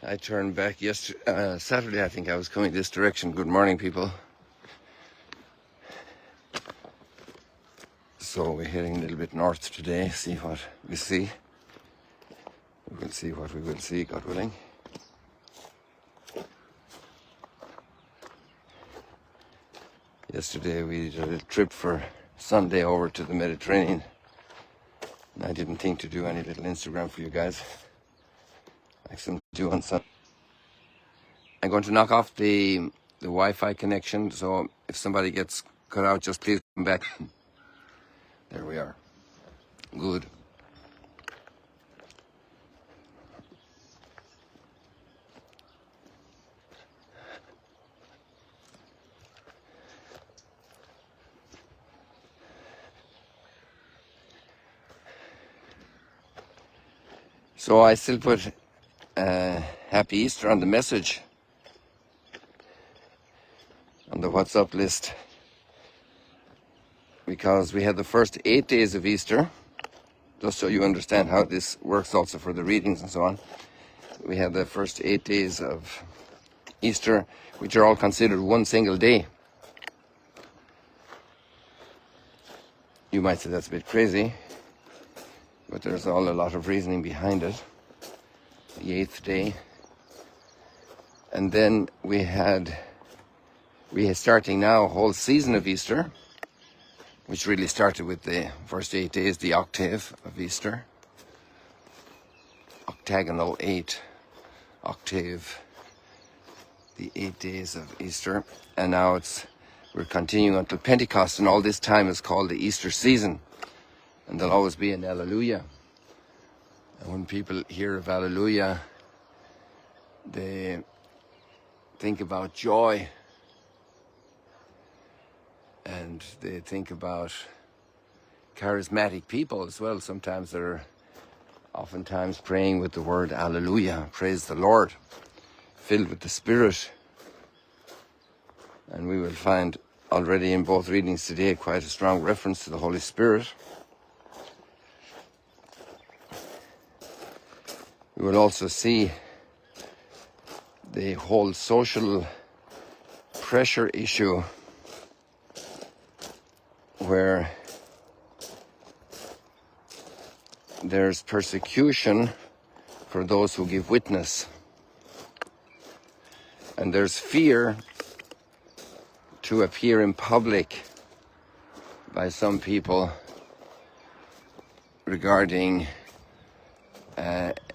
I turned back Saturday. I think I was coming this direction. Good morning, people. So we're heading a little bit north today, see what we see. We will see what we will see, God willing. Yesterday we did a trip for Sunday over to the Mediterranean. And I didn't think to do any little Instagram for you guys. Like some do on Sunday. I'm going to knock off the Wi-Fi connection, so if somebody gets cut out, just please come back. There we are. Good. So I still put Happy Easter on the message on the WhatsApp list because we had the first 8 days of Easter, just so you understand how this works also for the readings and so on. We had the first 8 days of Easter, which are all considered one single day. You might say that's a bit crazy, but there's all a lot of reasoning behind it. The 8th day. And then we are starting now a whole season of Easter, which really started with the first 8 days, the octave of Easter. Octagonal 8, octave, the 8 days of Easter. And now we're continuing until Pentecost, and all this time is called the Easter season. And there'll always be an Allelujah. And when people hear of Allelujah, they think about joy. And they think about charismatic people as well. Sometimes they're oftentimes praying with the word Allelujah, praise the Lord, filled with the Spirit. And we will find already in both readings today quite a strong reference to the Holy Spirit. We will also see the whole social pressure issue where there's persecution for those who give witness. And there's fear to appear in public by some people regarding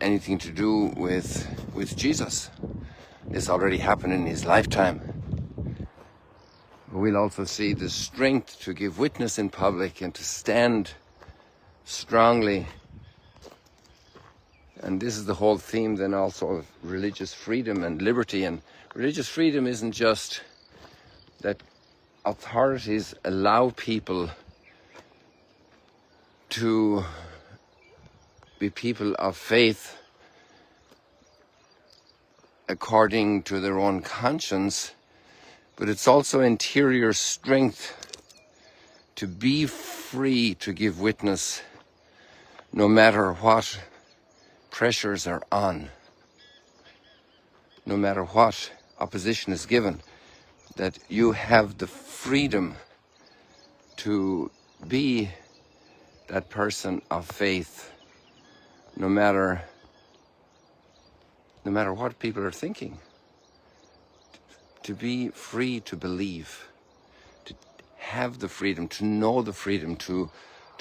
anything to do with Jesus. This already happened in his lifetime. We'll also see the strength to give witness in public and to stand strongly. And this is the whole theme then also of religious freedom and liberty. And religious freedom isn't just that authorities allow people to be people of faith according to their own conscience, but it's also interior strength to be free to give witness no matter what pressures are on, no matter what opposition is given, that you have the freedom to be that person of faith no matter what people are thinking. To be free to believe, to have the freedom, to know the freedom, to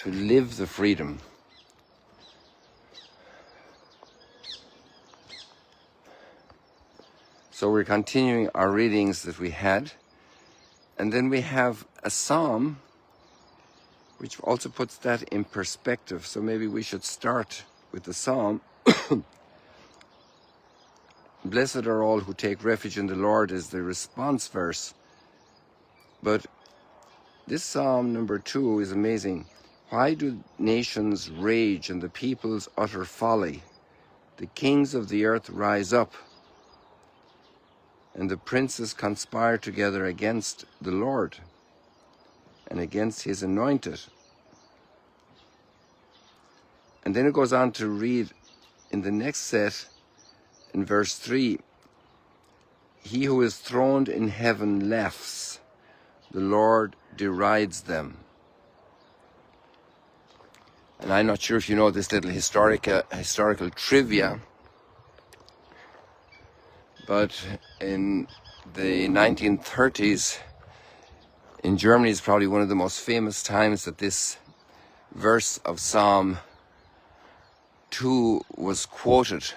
live the freedom. So we're continuing our readings that we had, and then we have a psalm which also puts that in perspective. So maybe we should start with the psalm. Blessed are all who take refuge in the Lord is the response verse. But this Psalm number 2 is amazing. Why do nations rage and the peoples utter folly? The kings of the earth rise up, and the princes conspire together against the Lord and against his anointed. And then it goes on to read in the next set in verse 3, he who is throned in heaven laughs, the Lord derides them. And I'm not sure if you know this little historical trivia, but in the 1930s, in Germany is probably one of the most famous times that this verse of Psalm 2 was quoted.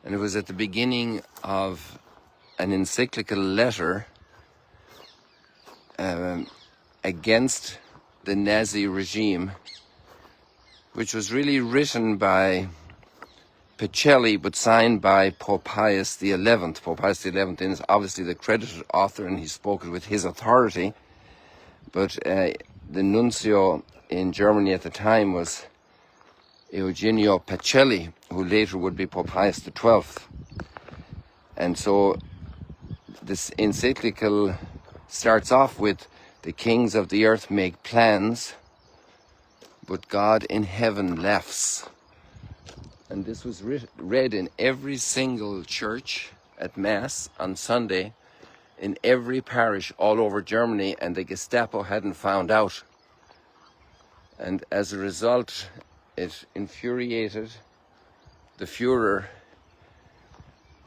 And it was at the beginning of an encyclical letter against the Nazi regime, which was really written by Pachelli but signed by Pope Pius XI. Pope Pius XI is obviously the credited author, and he spoke it with his authority. But the nuncio in Germany at the time was Eugenio Pachelli, who later would be Pope Pius XII. And so this encyclical starts off with, the kings of the earth make plans, but God in heaven laughs. And this was read in every single church at Mass on Sunday, in every parish all over Germany, and the Gestapo hadn't found out. And as a result, it infuriated the Führer,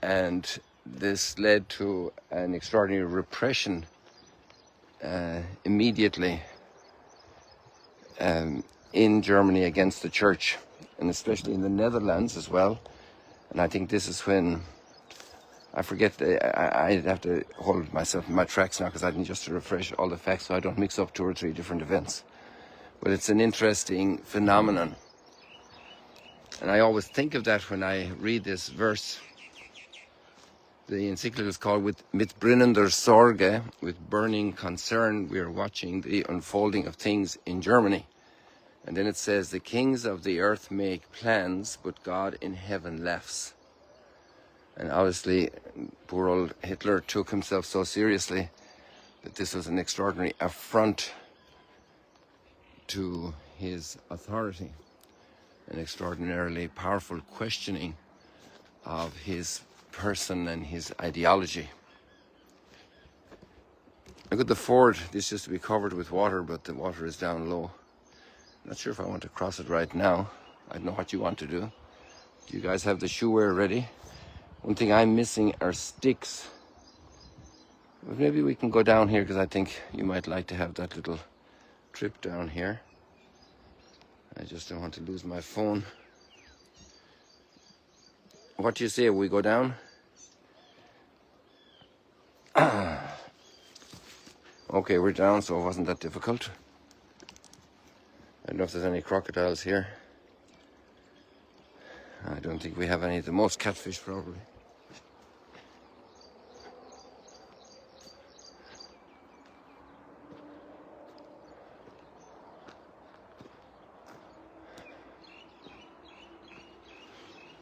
and this led to an extraordinary repression immediately in Germany against the church, and especially in the Netherlands as well. And I think this is when, I forget, I'd have to hold myself in my tracks now, because I need just to refresh all the facts so I don't mix up 2 or 3 different events. But it's an interesting phenomenon. And I always think of that when I read this verse. The encyclical is called Mit brennender Sorge, with burning concern, we are watching the unfolding of things in Germany. And then it says, the kings of the earth make plans, but God in heaven laughs. And obviously, poor old Hitler took himself so seriously that this was an extraordinary affront to his authority, an extraordinarily powerful questioning of his person and his ideology. Look at the ford. This used to be covered with water, but the water is down low. I'm not sure if I want to cross it right now. I don't know what you want to do. Do you guys have the shoe wear ready? One thing I'm missing are sticks. But maybe we can go down here, because I think you might like to have that little trip down here. I just don't want to lose my phone. What do you say? We go down? Okay, we're down, so it wasn't that difficult. I don't know if there's any crocodiles here. I don't think we have any. The most catfish, probably.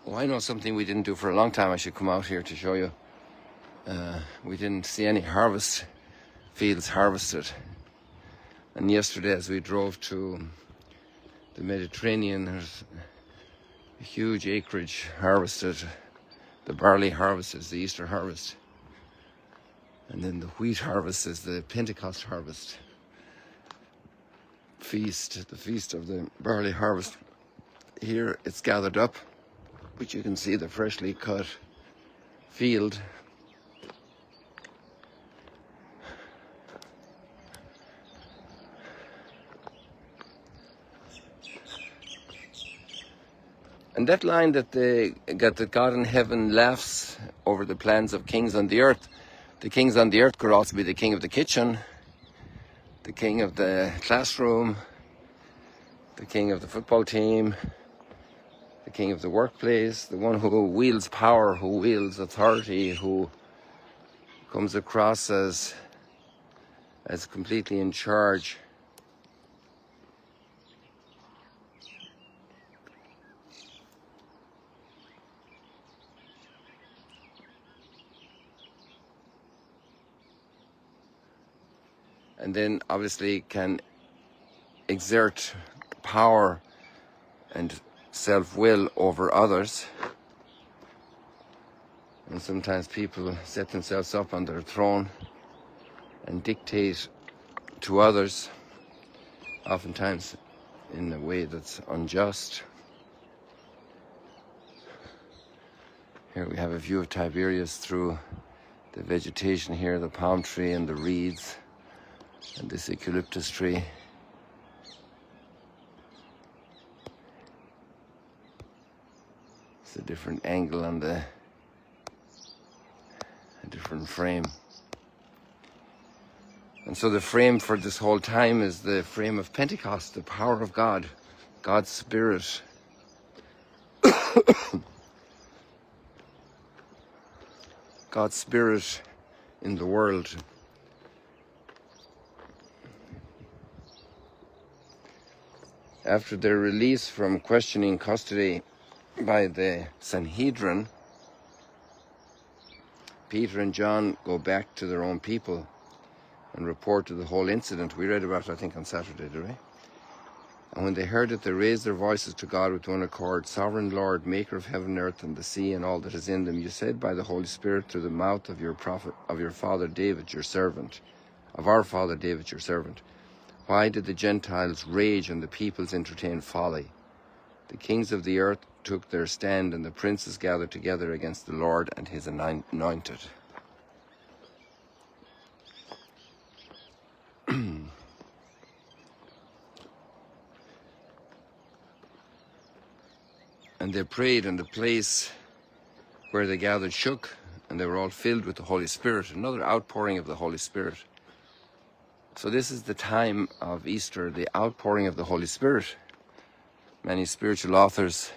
Oh, I know something we didn't do for a long time. I should come out here to show you. We didn't see any harvest fields harvested. And yesterday, as we drove to the Mediterranean, there's a huge acreage harvested. The barley harvest is the Easter harvest. And then the wheat harvest is the Pentecost harvest. Feast, the feast of the barley harvest. Here it's gathered up, but you can see the freshly cut field. And that line that that God in heaven laughs over the plans of kings on the earth. The kings on the earth could also be the king of the kitchen, the king of the classroom, the king of the football team, the king of the workplace, the one who wields power, who wields authority, who comes across as completely in charge. And then obviously can exert power and self-will over others. And sometimes people set themselves up on their throne and dictate to others, oftentimes in a way that's unjust. Here we have a view of Tiberias through the vegetation here, the palm tree and the reeds and this eucalyptus tree. It's a different angle on a different frame. And so the frame for this whole time is the frame of Pentecost, the power of God, God's Spirit. God's Spirit in the world. After their release from questioning custody by the Sanhedrin, Peter and John go back to their own people and report to the whole incident. We read about it, I think, on Saturday, did we? And when they heard it, they raised their voices to God with one accord. Sovereign Lord, maker of heaven and earth and the sea and all that is in them, you said by the Holy Spirit through the mouth of your prophet, of your father David, your servant, of our father David, your servant, why did the Gentiles rage and the peoples entertain folly? The kings of the earth took their stand and the princes gathered together against the Lord and his anointed. And they prayed, and the place where they gathered shook, and they were all filled with the Holy Spirit. Another outpouring of the Holy Spirit. So this is the time of Easter, the outpouring of the Holy Spirit. Many spiritual authors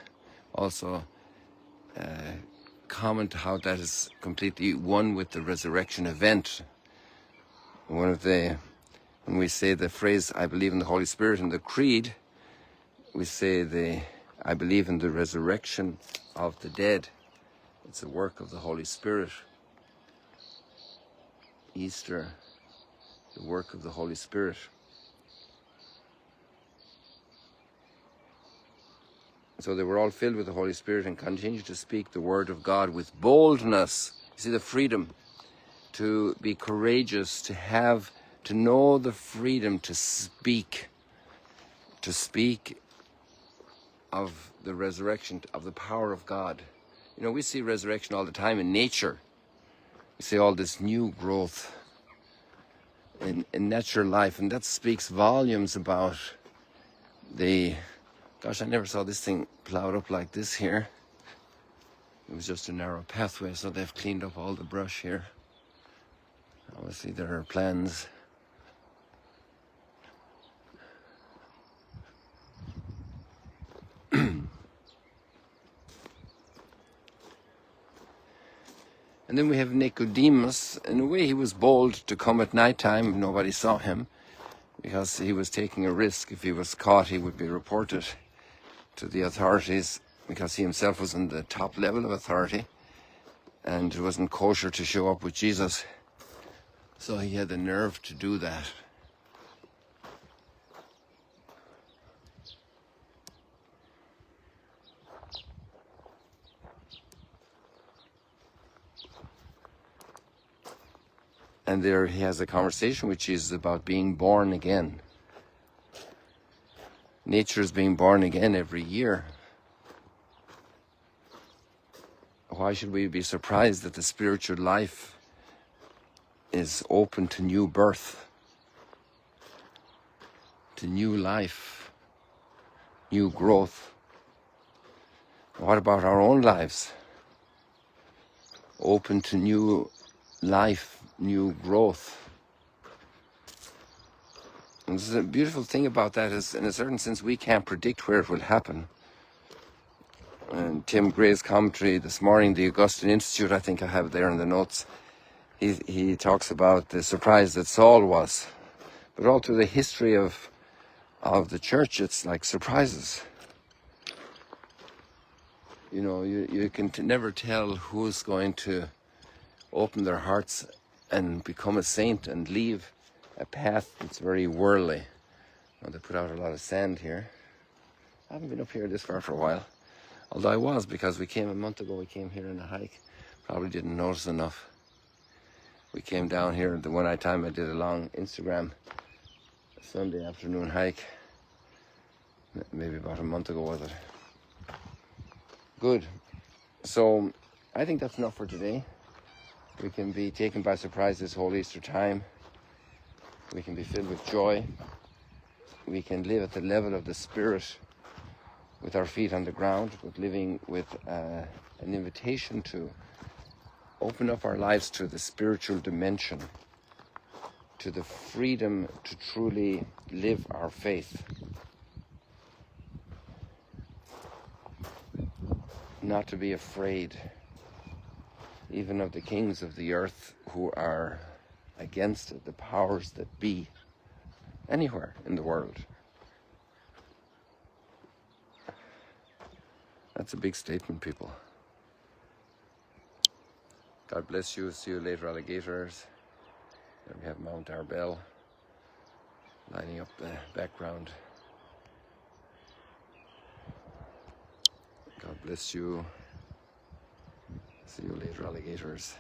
also comment how that is completely one with the resurrection event. When we say the phrase, I believe in the Holy Spirit in the Creed, we say I believe in the resurrection of the dead. It's a work of the Holy Spirit. Easter, the work of the Holy Spirit. So they were all filled with the Holy Spirit and continued to speak the word of God with boldness. You see, the freedom to be courageous, to know the freedom to speak of the resurrection, of the power of God. You know, we see resurrection all the time in nature. We see all this new growth in natural life, and that speaks volumes about gosh, I never saw this thing plowed up like this here. It was just a narrow pathway, so they've cleaned up all the brush here. Obviously there are plans. And then we have Nicodemus. In a way, he was bold to come at night time. Nobody saw him because he was taking a risk. If he was caught, he would be reported to the authorities because he himself was in the top level of authority and it wasn't kosher to show up with Jesus. So he had the nerve to do that. And there he has a conversation which is about being born again. Nature is being born again every year. Why should we be surprised that the spiritual life is open to new birth, to new life, new growth? What about our own lives? Open to new life, new growth. And this is a beautiful thing about that is, in a certain sense, we can't predict where it will happen. And Tim Gray's commentary this morning, the Augustine Institute, I think I have there in the notes, he talks about the surprise that Saul was. But all through the history of the church, it's like surprises. You know, you can never tell who's going to open their hearts and become a saint and leave a path that's very worldly. Well, they put out a lot of sand here. I haven't been up here this far for a while. Although I was, because we came a month ago, we came here on a hike Probably didn't notice enough. We came down here the one time I did a long Instagram Sunday afternoon hike. Maybe about a month ago, was it? Good. So I think that's enough for today. We can be taken by surprise this whole Easter time. We can be filled with joy. We can live at the level of the Spirit with our feet on the ground, but living with an invitation to open up our lives to the spiritual dimension, to the freedom to truly live our faith. Not to be afraid even of the kings of the earth who are against it, the powers that be, anywhere in the world. That's a big statement, people. God bless you. See you later, alligators. There we have Mount Arbel lining up the background. God bless you. See you later, alligators.